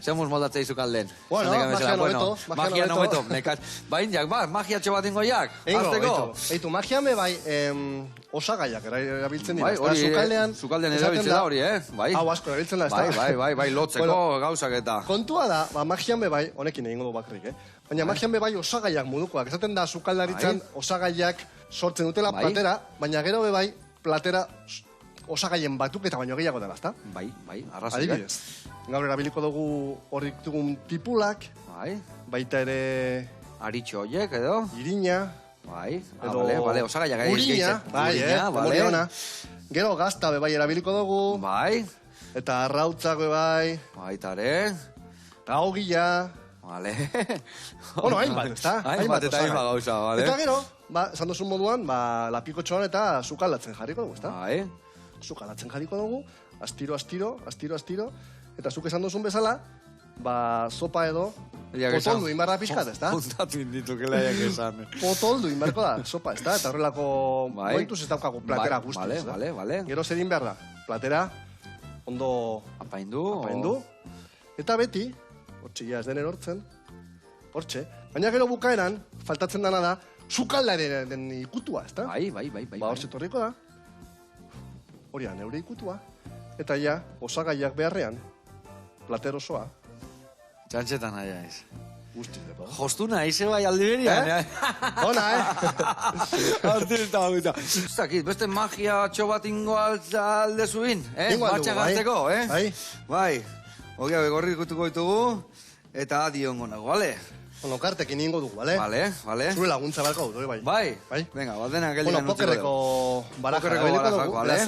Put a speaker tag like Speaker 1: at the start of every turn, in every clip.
Speaker 1: Zemuz moldatzea izuk alden.
Speaker 2: Bueno, magian hobeto.
Speaker 1: Magian hobeto. Bain jak, magia txobat ingo jak. Azteko.
Speaker 2: Eitu, magian be bai, osagaiak erabiltzen dira.
Speaker 1: Bai, hori, sukaldean erabiltzen da hori, Bai.
Speaker 2: Hau asko erabiltzen da,
Speaker 1: Bai, lotzeko gauzak eta.
Speaker 2: Kontua da, magian be bai, honekin egingo du bakrik, Baina magian be bai osagaiak modukoak. Esaten da, sukaldaritzan osagaiak sortzen dutela platera, baina gero be bai, platera osagaien batuketa baino gehiago dela, ezta?
Speaker 1: Bai, arrazoi.
Speaker 2: Adibidez, gaur erabiliko dugu horrik dugun tipulak, baita ere...
Speaker 1: Aritxo horiek, edo?
Speaker 2: Irina.
Speaker 1: Bai, bale, osagaiak egin
Speaker 2: urina, bai, gero gazta be bai erabiliko dugu.
Speaker 1: Bai.
Speaker 2: Eta arrautzak be bai.
Speaker 1: Baitare.
Speaker 2: Gaugila.
Speaker 1: Bale.
Speaker 2: Bueno, hainbat, ezta?
Speaker 1: Hainbat eta hainbat gauza, bale.
Speaker 2: Eta gero, esan duzun moduan, lapiko txoan eta sukaldatzen jarriko dugu, ezta?
Speaker 1: Bai.
Speaker 2: Sukaldatzen jarriko dugu, astiro, eta zuk esan duzun bezala, sopa edo, potoldu inbarra pixkat, ezta?
Speaker 1: Puntatu inditu kelaiak esan.
Speaker 2: Potoldu inbarko da, sopa, ezta? Eta horrelako goituz ez daukagu platera guztiz, ezta?
Speaker 1: Bale.
Speaker 2: Gero zer din behar da, platera, ondo apaindu, eta beti, hortxe ez den erortzen, hortxe, baina gero bukaeran, faltatzen dana da, sukaldaren ikutua, ezta?
Speaker 1: Bai.
Speaker 2: Hortxe torriko da, hori neure ikutua, eta ja, osagaiak beharrean, plater osoa.
Speaker 1: Txantxetan naia ez.
Speaker 2: Guztiz, depo.
Speaker 1: Jostuna, ize bai aldiberian,
Speaker 2: Ona,
Speaker 1: Artista baita. Zustakit, beste magia txobat ingo alde zuin,
Speaker 2: Ingo aldugu,
Speaker 1: Batxagarteko,
Speaker 2: bai.
Speaker 1: Bai. Ogia, begorri ikutuko ditugu, eta adi ongo nago, bale?
Speaker 2: Bueno, kartekin ingo dugu, bale?
Speaker 1: Bale.
Speaker 2: Zure laguntza barko dut, bai.
Speaker 1: Bai? Venga, baldenak geldikan
Speaker 2: Bueno, pokerreko baraja erabiliko dugu.
Speaker 1: Bale?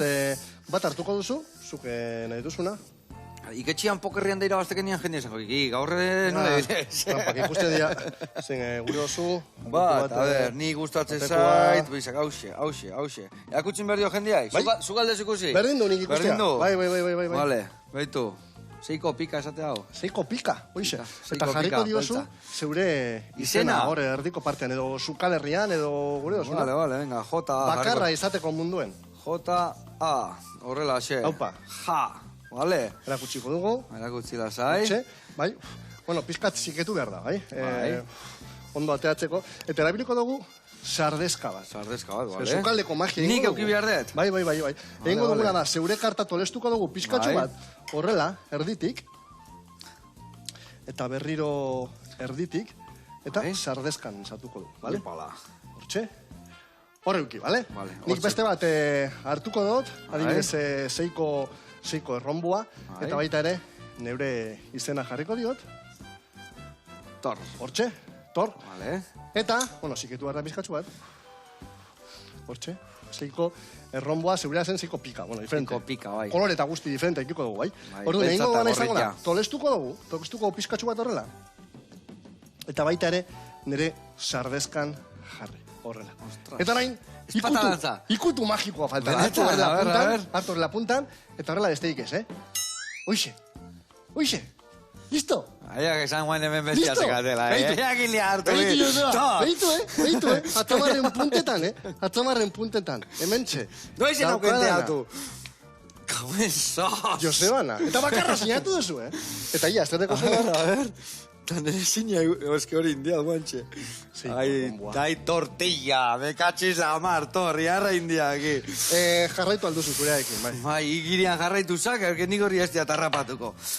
Speaker 2: Bat hartuko duzu, zuke nahi duzuna.
Speaker 1: Iketxian pokerrian da irabaztekenian jende esan joki, gaurre nule bidez.
Speaker 2: Trampak ikusten dira, zen gure oso.
Speaker 1: Bat, a ver, ni gustatzen zait, bizak, hause. Eakutsin berdio jendeai, zugaldez ikusi?
Speaker 2: Berdin du nik ikustea. Bai.
Speaker 1: Vale, baitu. Seiko pika esate hau.
Speaker 2: Seiko pika, oixe. Eta jarriko diozu, zeure izena, hor erdiko partean, edo sukalerrian, edo gure osuna.
Speaker 1: Vale, venga, J.
Speaker 2: Bakarra izateko munduen.
Speaker 1: J-A, horrela xe.
Speaker 2: Haupa.
Speaker 1: Ja, vale.
Speaker 2: Erakutsiko dugu.
Speaker 1: Erakutsi lasai.
Speaker 2: Bai, bueno, pizkat ziketu behar da, bai. Ondo ateatzeko. Eta erabiliko dugu, sardezka bat.
Speaker 1: Vale.
Speaker 2: Sukaldeko magia ingo dugu.
Speaker 1: Nik euki behar dut.
Speaker 2: Bai. Egingo duguna da, zeure karta tolestuko dugu pizkatxu bat, horrela, erditik, eta berriro erditik, eta sardezkan sartuko dugu, bale? Hortxe? Horreuki, bale? Nik beste bat hartuko dut, adibidez seiko errombua, eta baita ere, neure izena jarriko diot.
Speaker 1: Tor.
Speaker 2: Hortxe? Tor.
Speaker 1: Vale.
Speaker 2: Eta, bueno, ziketu behar da pizkatxu bat. Hortxe? Seiko erromboa zeurea zen seiko pika, bueno, diferente.
Speaker 1: Seiko pika, bai.
Speaker 2: Kolore eta guzti diferente ikiko dugu, bai. Ordu, nehingo gana izango da, tolestuko pizkatxu bat horrela. Eta baita ere, nire sardezkan jarri, horrela. Eta nahin, ikutu magikoa falta. Hartu horrela puntan, eta horrela besteik ez, Oixe, listo?
Speaker 1: Aiak esan guain hemen bestia zekatela, Aiak ilia hartu.
Speaker 2: Beitu, atzamarren puntetan, hemen txe.
Speaker 1: Noiz enaukente hatu. Kauen sos.
Speaker 2: Josebana. Eta bakarra sinatu duzu, Eta ia, esteteko zuen.
Speaker 1: A ver. Tan ere sina, eske hori india guantxe. Dai tortilla, me cachis la mar, torri, arra india, aquí.
Speaker 2: Jarraitu alduzu zurearekin, bai.
Speaker 1: Bai, igirian jarraitu zak, erken nik hori ez diatarrapatuko.